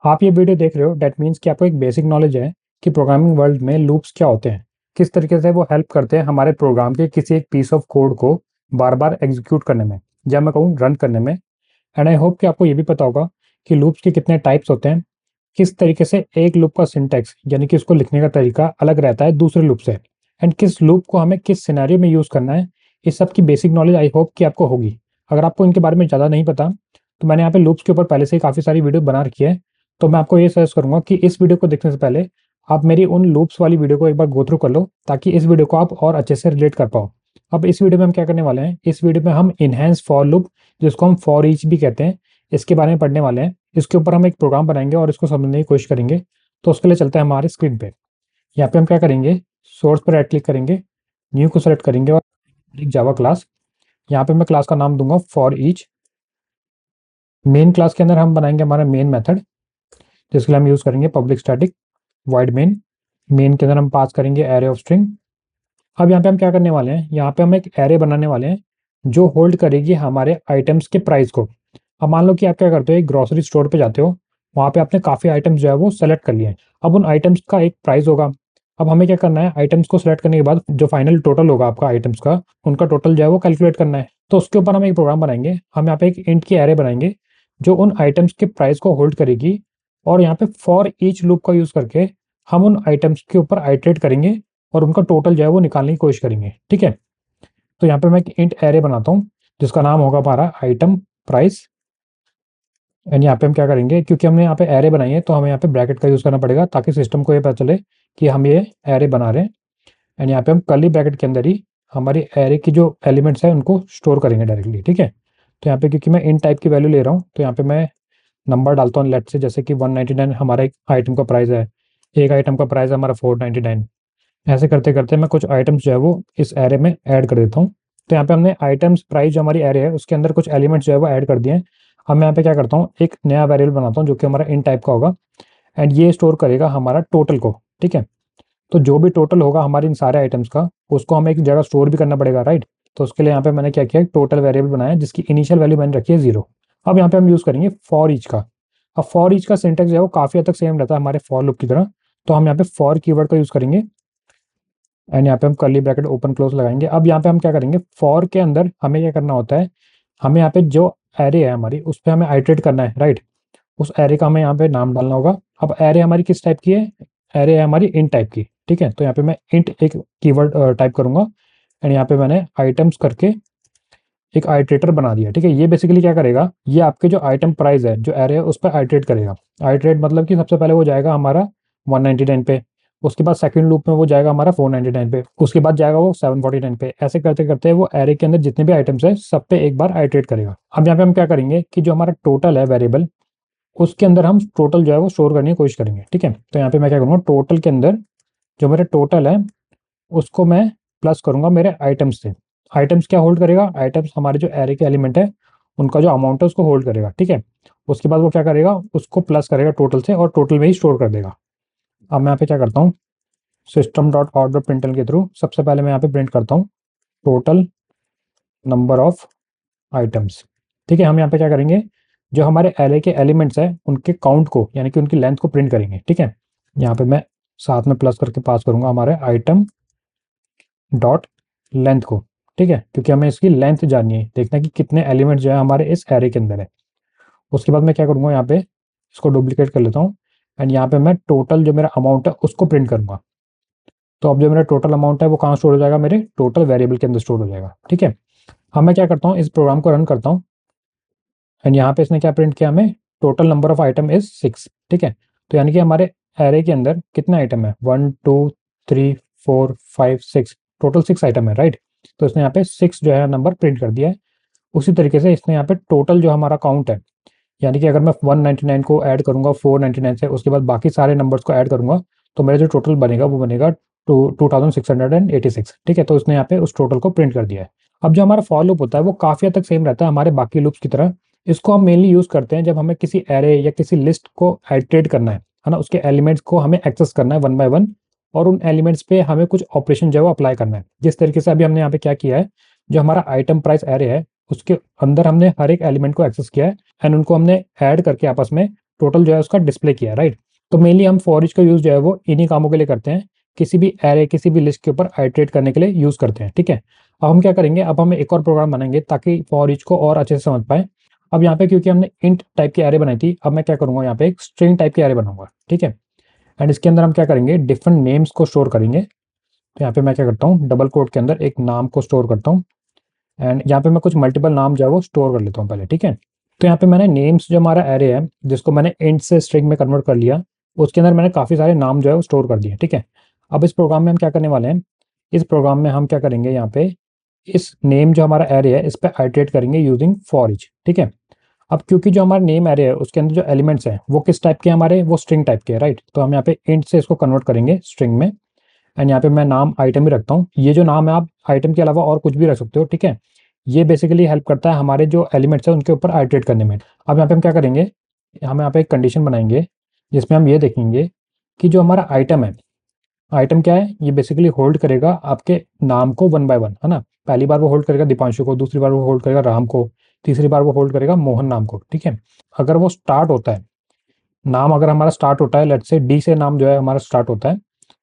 आप ये वीडियो देख रहे हो डेट मीन्स कि आपको एक बेसिक नॉलेज है कि प्रोग्रामिंग वर्ल्ड में लूप्स क्या होते हैं, किस तरीके से वो हेल्प करते हैं हमारे प्रोग्राम के किसी एक पीस ऑफ कोड को बार बार एग्जीक्यूट करने में, या मैं कहूँ रन करने में। एंड आई होप कि आपको ये भी पता होगा कि लूप्स के कितने टाइप्स होते हैं, किस तरीके से एक लूप का सिंटैक्स यानी कि उसको लिखने का तरीका अलग रहता है दूसरे लूप से, एंड किस लूप को हमें किस सिनेरियो में यूज़ करना है। इस सब की बेसिक नॉलेज आई होप कि आपको होगी। अगर आपको इनके बारे में ज़्यादा नहीं पता तो मैंने यहाँ पे लूप्स के ऊपर पहले से ही काफ़ी सारी वीडियो बना रखी है। तो मैं आपको ये सजेस्ट करूंगा कि इस वीडियो को देखने से पहले आप मेरी उन लूप्स वाली वीडियो को एक बार गो थ्रू कर लो, ताकि इस वीडियो को आप और अच्छे से रिलेट कर पाओ। अब इस वीडियो में हम क्या करने वाले हैं, इस वीडियो में हम इनहेंस फॉर लूप, जिसको हम फॉर ईच भी कहते हैं, इसके बारे में पढ़ने वाले हैं। इसके ऊपर हम एक प्रोग्राम बनाएंगे और इसको समझने की कोशिश करेंगे। तो उसके लिए चलते हैं हमारे स्क्रीन पे। यहाँ पे हम क्या करेंगे, सोर्स पर राइट क्लिक करेंगे, न्यू को सेलेक्ट करेंगे और एक जावा क्लास। यहाँ पे मैं क्लास का नाम दूंगा फॉर ईच। मेन क्लास के अंदर हम बनाएंगे हमारा मेन मेथड, जिसके लिए हम यूज़ करेंगे public static wide main. Main के अंदर हम पास करेंगे एरे ऑफ स्ट्रिंग। अब यहाँ पे हम क्या करने वाले हैं, यहाँ पे हम एक एरे बनाने वाले हैं जो होल्ड करेगी हमारे आइटम्स के प्राइस को। अब मान लो कि आप क्या करते हो, एक ग्रोसरी स्टोर पे जाते हो, वहाँ पे आपने काफ़ी आइटम्स जो है वो सेलेक्ट कर लिए हैं। अब उन आइटम्स का एक प्राइस होगा। अब हमें क्या करना है, आइटम्स को सेलेक्ट करने के बाद जो फाइनल टोटल होगा आपका आइटम्स का, उनका टोटल जो है वो कैलकुलेट करना है। तो उसके ऊपर हम एक प्रोग्राम बनाएंगे, हम यहाँ पे एक इंट की एरे बनाएंगे जो उन आइटम्स के प्राइस को होल्ड करेगी, और यहाँ पे फॉर ईच लूप का यूज़ करके हम उन आइटम्स के ऊपर आइटरेट करेंगे और उनका टोटल जो है वो निकालने की कोशिश करेंगे। ठीक है, तो यहाँ पे मैं एक इंट एरे बनाता हूँ जिसका नाम होगा हमारा आइटम प्राइस। एंड यहाँ पे हम क्या करेंगे, क्योंकि हमने यहाँ पे एरे बनाई है तो हमें यहाँ पे ब्रैकेट का यूज़ करना पड़ेगा ताकि सिस्टम को ये पता चले कि हम ये एरे बना रहे हैं। एंड यहाँ पे हम कर्ली ब्रैकेट के अंदर ही हमारी एरे की जो एलिमेंट्स है उनको स्टोर करेंगे डायरेक्टली। ठीक है, तो यहाँ पे क्योंकि मैं इन टाइप की वैल्यू ले रहा हूँ तो यहाँ पे मैं नंबर डालता हूँ लेट से, जैसे कि 199 हमारा एक आइटम का प्राइस है, एक आइटम का प्राइस है हमारा 499। ऐसे करते करते मैं कुछ आइटम्स जो है वो इस एरे में ऐड कर देता हूँ। तो यहाँ पे हमने आइटम्स प्राइस जो हमारी एरे है उसके अंदर कुछ एलिमेंट्स जो है वो ऐड कर दिए हैं। अब मैं यहाँ पे क्या करता हूँ, एक नया वेरिएबल बनाता हूँ जो कि हमारा इन टाइप का होगा, एंड ये स्टोर करेगा हमारा टोटल को। ठीक है, तो जो भी टोटल होगा हमारे इन सारे आइटम्स का, उसको हमें एक जगह स्टोर भी करना पड़ेगा, राइट। तो उसके लिए यहाँ पे मैंने क्या किया, टोटल वेरिएबल बनाया जिसकी इनिशियल वैल्यू मैंने रखी है 0। अब यहाँ पे हम यूज़ करेंगे फॉर ईच का। अब फॉर ईच का सिंटेक्स जो है वो काफ़ी हद तक सेम रहता है हमारे फॉर लूप की तरह। तो हम यहाँ पे फॉर कीवर्ड का यूज़ करेंगे, एंड यहाँ पे हम कर्ली ब्रैकेट ओपन क्लोज लगाएंगे। अब यहाँ पे हम क्या करेंगे, फॉर के अंदर हमें क्या करना होता है, हमें यहाँ पे जो एरे है हमारी उस पर हमें आइटरेट करना है, राइट। उस एरे का हमें यहाँ पे नाम डालना होगा। अब एरे हमारी किस टाइप की है, एरे है हमारी इंट टाइप की। ठीक है, तो यहाँ पे मैं इंट एक कीवर्ड टाइप करूंगा, एंड यहाँ पे मैंने आइटम्स करके एक आइटरेटर बना दिया। ठीक है, ये बेसिकली क्या करेगा, ये आपके जो आइटम प्राइस है जो एरे है उस पर आइटरेट करेगा। आइटरेट मतलब कि सबसे पहले वो जाएगा हमारा 199 पे, उसके बाद सेकंड लूप में वो जाएगा हमारा 499 पे, उसके बाद जाएगा वो 749 पे। ऐसे करते करते वो एरे के अंदर जितने भी आइटम्स है सब पे एक बार आइटरेट करेगा। अब यहाँ पे हम क्या करेंगे कि जो हमारा टोटल है वेरिएबल, उसके अंदर हम टोटल जो है वो स्टोर करने की कोशिश करेंगे। ठीक है, तो यहाँ पे मैं क्या करूँगा, टोटल के अंदर जो मेरा टोटल है उसको मैं प्लस करूंगा मेरे आइटम्स से। आइटम्स क्या होल्ड करेगा, आइटम्स हमारे जो एरे के एलिमेंट है उनका जो अमाउंट है उसको होल्ड करेगा। ठीक है, उसके बाद वो क्या करेगा, उसको प्लस करेगा टोटल से और टोटल में ही स्टोर कर देगा। अब मैं यहाँ पे क्या करता हूँ, सिस्टम डॉट आउट डॉट प्रिंटल के थ्रू सबसे पहले मैं यहाँ पे प्रिंट करता हूँ टोटल नंबर ऑफ आइटम्स। ठीक है, हम यहाँ पे क्या करेंगे, जो हमारे एरे के एलिमेंट्स है उनके काउंट को यानी कि उनकी लेंथ को प्रिंट करेंगे। ठीक है, यहाँ पे मैं साथ में प्लस करके पास करूंगा हमारे आइटम डॉट लेंथ को। ठीक है, क्योंकि हमें इसकी लेंथ जाननी है, देखना है कि कितने एलिमेंट जो है हमारे इस एरे के अंदर है। उसके बाद मैं क्या करूंगा, यहाँ पे इसको डुप्लीकेट कर लेता हूँ, एंड यहाँ पे मैं टोटल जो मेरा अमाउंट है उसको प्रिंट करूंगा। तो अब जो मेरा टोटल अमाउंट है वो कहाँ स्टोर हो जाएगा, मेरे टोटल वेरिएबल के अंदर स्टोर हो जाएगा। ठीक है, अब मैं क्या करता हूँ, इस प्रोग्राम को रन करता हूँ, एंड यहाँ पे इसने क्या प्रिंट किया, हमें total number of item is 6। ठीक है, तो यानी कि हमारे एरे के अंदर कितने आइटम है, 1 2 3 4 5 6, टोटल 6 आइटम है, राइट। तो इसने यहाँ पे 6 जो है नंबर प्रिंट कर दिया है। उसी तरीके से इसने यहाँ पे टोटल जो हमारा काउंट है, यानी कि अगर मैं 199 को ऐड करूंगा 499 से, उसके बाद बाकी सारे नंबर्स को ऐड करूंगा, तो मेरा जो टोटल बनेगा वो बनेगा 2686। ठीक है, तो इसने यहाँ पे उस टोटल को प्रिंट कर दिया है। अब जो हमारा फॉर लूप होता है वो काफ़ी हद तक सेम रहता है हमारे बाकी लूप्स की तरह। इसको हम मेनली यूज़ करते हैं जब हमें किसी एरे या किसी लिस्ट को आइटरेट करना है ना, उसके एलिमेंट्स को हमें एक्सेस करना है वन बाय वन, और उन एलिमेंट्स पे हमें कुछ ऑपरेशन जो है वो अप्लाई करना है। जिस तरीके से अभी हमने यहाँ पे क्या किया है, जो हमारा आइटम प्राइस एरे है उसके अंदर हमने हर एक एलिमेंट को एक्सेस किया है, एंड उनको हमने ऐड करके आपस में टोटल जो है उसका डिस्प्ले किया, राइट। तो मेनली हम फॉर ईच का यूज़ जो है वो इन्हीं कामों के लिए करते हैं, किसी भी एरे किसी भी लिस्ट के ऊपर आइटरेट करने के लिए यूज़ करते हैं, ठीक है। अब हम क्या करेंगे, अब हम एक और प्रोग्राम बनाएंगे ताकि फॉर ईच को और अच्छे से समझ पाए। अब यहाँ पे क्योंकि हमने इंट टाइप की एरे बनाई थी, अब मैं क्या करूँगा, यहाँ पे एक स्ट्रिंग टाइप की एरे बनाऊंगा, ठीक है। एंड इसके अंदर हम क्या करेंगे, डिफरेंट नेम्स को स्टोर करेंगे। तो यहाँ पे मैं क्या करता हूँ, डबल कोट के अंदर एक नाम को स्टोर करता हूँ एंड यहाँ पे मैं कुछ मल्टीपल नाम जो है वो स्टोर कर लेता हूँ पहले, ठीक है। तो यहाँ पे मैंने नेम्स जो हमारा एरे है जिसको मैंने इंट से स्ट्रिंग में कन्वर्ट कर लिया, उसके अंदर मैंने काफ़ी सारे नाम जो है वो स्टोर कर दिए, ठीक है। अब इस प्रोग्राम में हम क्या करने वाले हैं, इस प्रोग्राम में हम क्या करेंगे, यहाँ पे इस नेम जो हमारा एरे है इस पर आइटरेट करेंगे यूजिंग फॉर ईच, ठीक है। अब क्योंकि जो हमारा नेम एरे है उसके अंदर जो एलिमेंट्स हैं वो किस टाइप के हैं हमारे, वो स्ट्रिंग टाइप के हैं, राइट। तो हम यहाँ पे इंट से इसको कन्वर्ट करेंगे स्ट्रिंग में एंड यहाँ पे मैं नाम आइटम ही रखता हूँ। ये जो नाम है आप आइटम के अलावा और कुछ भी रख सकते हो, ठीक है। ये बेसिकली हेल्प करता है हमारे जो एलिमेंट्स है उनके ऊपर आइटरेट करने में। अब यहाँ पे हम क्या करेंगे, हम यहाँ पे एक कंडीशन बनाएंगे जिसमें हम ये देखेंगे कि जो हमारा आइटम है, आइटम क्या है, ये बेसिकली होल्ड करेगा आपके नाम को वन बाय वन, है ना। पहली बार वो होल्ड करेगा दीपांशु को, दूसरी बार वो होल्ड करेगा राम को, तीसरी बार वो होल्ड करेगा मोहन नाम को, ठीक है। अगर वो स्टार्ट होता है, नाम अगर हमारा स्टार्ट होता है, लेट्स से डी से नाम जो है हमारा स्टार्ट होता है,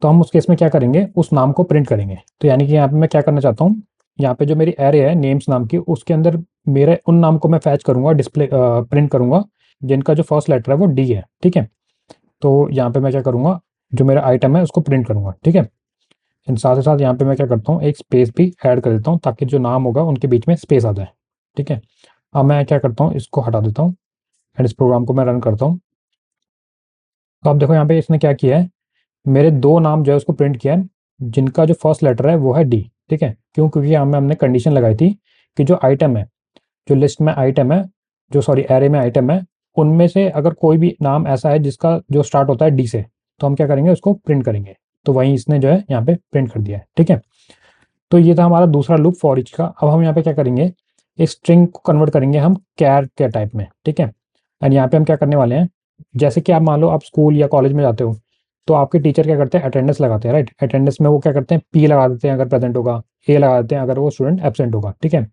तो हम उस केस में क्या करेंगे, उस नाम को प्रिंट करेंगे। तो यानी कि यहाँ पे मैं क्या करना चाहता हूँ, यहाँ पे जो मेरी एरे है नेम्स नाम की, उसके अंदर मेरे उन नाम को मैं फैच करूंगा, डिस्प्ले प्रिंट करूंगा जिनका जो फर्स्ट लेटर है वो डी है, ठीक है। तो यहाँ पे मैं क्या करूंगा, जो मेरा आइटम है उसको प्रिंट करूंगा, ठीक है। इन साथ ही साथ यहाँ पे मैं क्या करता हूँ, एक स्पेस भी ऐड कर देता हूँ ताकि जो नाम होगा उनके बीच में स्पेस आ जाए, ठीक है। अब मैं क्या करता हूँ, इसको हटा देता हूँ एंड इस प्रोग्राम को मैं रन करता हूँ। तो आप देखो यहाँ पे इसने क्या किया है, मेरे दो नाम जो है उसको प्रिंट किया है जिनका जो फर्स्ट लेटर है वो है डी, ठीक है। क्यों, क्योंकि यहाँ में हमने कंडीशन लगाई थी कि जो आइटम है, जो लिस्ट में आइटम है, जो सॉरी एरे में आइटम है, उनमें से अगर कोई भी नाम ऐसा है जिसका जो स्टार्ट होता है डी से, तो हम क्या करेंगे, उसको प्रिंट करेंगे। तो वहीं इसने जो है यहाँ पे प्रिंट कर दिया है, ठीक है। तो ये था हमारा दूसरा लूप फॉर ईच का। अब हम यहाँ पे क्या करेंगे, इस स्ट्रिंग को कन्वर्ट करेंगे हम कैर के टाइप में, ठीक है। एंड यहाँ पे हम क्या करने वाले हैं, जैसे कि आप मान लो आप स्कूल या कॉलेज में जाते हो, तो आपके टीचर क्या करते हैं, अटेंडेंस लगाते हैं, राइट। अटेंडेंस में वो क्या करते हैं, पी लगा देते हैं अगर प्रेजेंट होगा, ए लगा देते हैं अगर वो स्टूडेंट एब्सेंट होगा, ठीक है।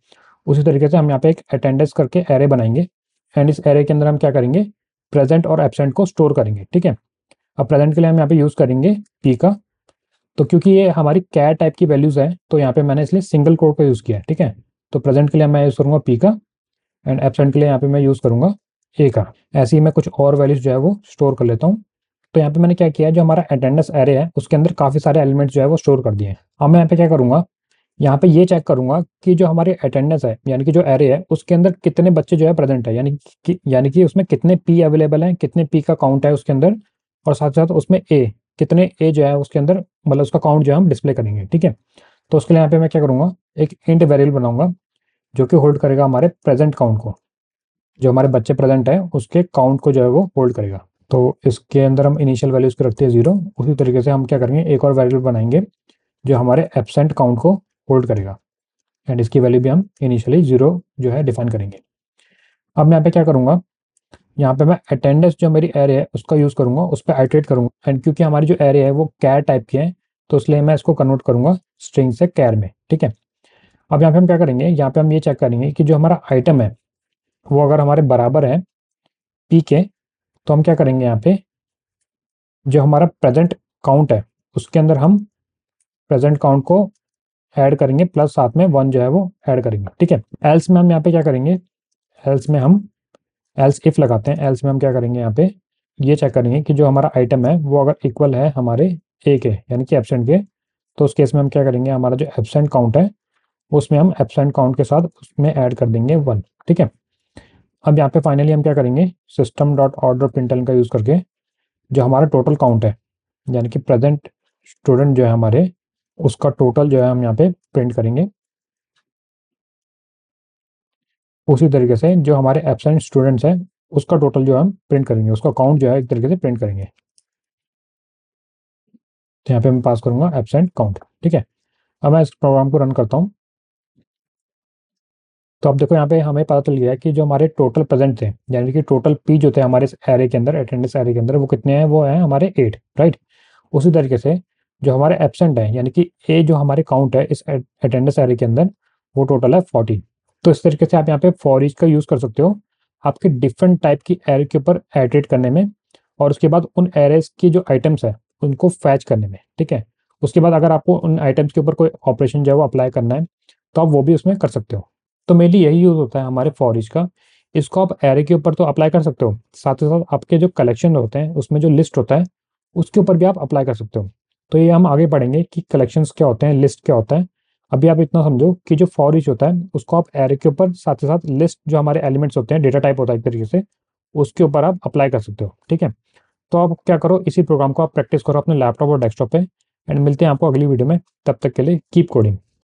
उसी तरीके से हम यहाँ पे एक अटेंडेंस करके एरे बनाएंगे एंड इस एरे के अंदर हम क्या करेंगे, प्रेजेंट और एब्सेंट को स्टोर करेंगे, ठीक है। अब प्रेजेंट के लिए हम यहाँ पे यूज़ करेंगे पी का। तो क्योंकि ये हमारी कैर टाइप की वैल्यूज़ है तो यहाँ पे मैंने इसलिए सिंगल कोड का यूज़ किया है, ठीक है। तो प्रेजेंट के लिए मैं यूज़ करूँगा पी का एंड एब्सेंट के लिए यहाँ पे मैं यूज़ करूँगा ए का। ऐसे ही मैं कुछ और वैल्यूज़ जो है वो स्टोर कर लेता हूँ। तो यहाँ पे मैंने क्या किया है, जो हमारा अटेंडेंस एरे है उसके अंदर काफ़ी सारे एलिमेंट्स जो है वो स्टोर कर दिए हैं। अब मैं यहाँ पे क्या करूँगा, यहाँ पे ये चेक करूँगा कि जो हमारी अटेंडेंस है यानी कि जो एरे है उसके अंदर कितने बच्चे जो है प्रेजेंट है, यानी कि उसमें कितने पी अवेलेबल हैं, कितने पी का काउंट है उसके अंदर, और साथ साथ उसमें ए कितने ए जो है उसके अंदर, मतलब उसका काउंट जो है हम डिस्प्ले करेंगे, ठीक है। तो उसके लिए यहाँ पे मैं क्या करूँगा, एक इंट वेरिएबल बनाऊंगा जो कि होल्ड करेगा हमारे प्रेजेंट काउंट को, जो हमारे बच्चे प्रेजेंट है उसके काउंट को जो है वो होल्ड करेगा। तो इसके अंदर हम इनिशियल वैल्यूज को रखते हैं 0। उसी तरीके से हम क्या करेंगे, एक और वेरिएबल बनाएंगे जो हमारे एब्सेंट काउंट को होल्ड करेगा एंड इसकी वैल्यू भी हम इनिशियली 0 जो है डिफाइन करेंगे। अब मैं यहाँ पे क्या करूँगा, यहाँ पे मैं अटेंडेंस जो मेरी एरे है उसका यूज़ करूँगा, उस पर आइटरेट करूँगा एंड क्योंकि हमारी जो एरे है वो कैर टाइप की है तो इसलिए मैं इसको कन्वर्ट करूँगा स्ट्रिंग से कैर में, ठीक है। अब यहाँ पे हम क्या करेंगे, यहाँ पे हम ये चेक करेंगे कि जो हमारा आइटम है वो अगर हमारे बराबर है पी के, तो हम क्या करेंगे, यहाँ पे जो हमारा प्रेजेंट काउंट है उसके अंदर हम प्रेजेंट काउंट को ऐड करेंगे प्लस साथ में 1 जो है वो ऐड करेंगे, ठीक है। एल्स में हम यहाँ पे क्या करेंगे, एल्स में हम एल्स इफ लगाते हैं। एल्स में हम क्या करेंगे, यहाँ पे ये चेक करेंगे कि जो हमारा आइटम है वो अगर इक्वल है हमारे ए के यानी कि एब्सेंट के, तो उस केस में हम क्या करेंगे, हमारा जो एब्सेंट काउंट है उसमें हम एब्सेंट काउंट के साथ उसमें ऐड कर देंगे 1, ठीक है। अब यहाँ पे फाइनली हम क्या करेंगे, system dot out dot println का यूज़ करके जो हमारा टोटल काउंट है यानी कि प्रेजेंट स्टूडेंट जो है हमारे, उसका टोटल जो है हम यहाँ पे प्रिंट करेंगे। उसी तरीके से जो हमारे एब्सेंट स्टूडेंट्स हैं उसका टोटल जो हम प्रिंट करेंगे, उसका काउंट जो है एक तरीके से प्रिंट करेंगे। तो यहाँ पे मैं पास करूंगा एब्सेंट काउंट, ठीक है। अब मैं इस प्रोग्राम को रन करता हूँ। तो अब देखो यहाँ पे हमें पता चल गया कि जो हमारे टोटल प्रेजेंट थे यानी कि टोटल पी जो थे हमारे एरे के अंदर, अटेंडेंस एरे के अंदर, वो कितने हैं, वो हैं हमारे 8, राइट। उसी तरीके से जो हमारे एब्सेंट है यानी कि ए जो हमारे काउंट है इस अटेंडेंस एरे के अंदर, वो टोटल है 14। तो इस तरीके से आप यहाँ पे फॉर ईच का यूज़ कर सकते हो आपके डिफरेंट टाइप की एरे के ऊपर एडिट करने में, और उसके बाद उन एरेज की जो आइटम्स है उनको फैच करने में, ठीक है। उसके बाद अगर आपको उन आइटम्स के ऊपर कोई ऑपरेशन जो है वो अप्लाई करना है तो आप वो भी उसमें कर सकते हो। तो मेनली यही यूज़ होता है हमारे फॉर ईच का। इसको आप एरे के ऊपर तो अप्लाई कर सकते हो, साथ ही साथ आपके जो कलेक्शन होते हैं उसमें जो लिस्ट होता है उसके ऊपर भी आप अप्लाई कर सकते हो। तो ये हम आगे पढ़ेंगे कि कलेक्शंस क्या होते हैं, लिस्ट क्या होता है। अभी आप इतना समझो कि जो फॉर ईच होता है उसको आप एरे के ऊपर, साथ ही साथ लिस्ट जो हमारे एलिमेंट्स होते हैं, डेटा टाइप होता है एक तरीके से, उसके ऊपर आप अप्लाई कर सकते हो, ठीक है। तो आप क्या करो, इसी प्रोग्राम को आप प्रैक्टिस करो अपने लैपटॉप और डेस्कटॉप पे, एंड मिलते हैं आपको अगली वीडियो में। तब तक के लिए कीप कोडिंग।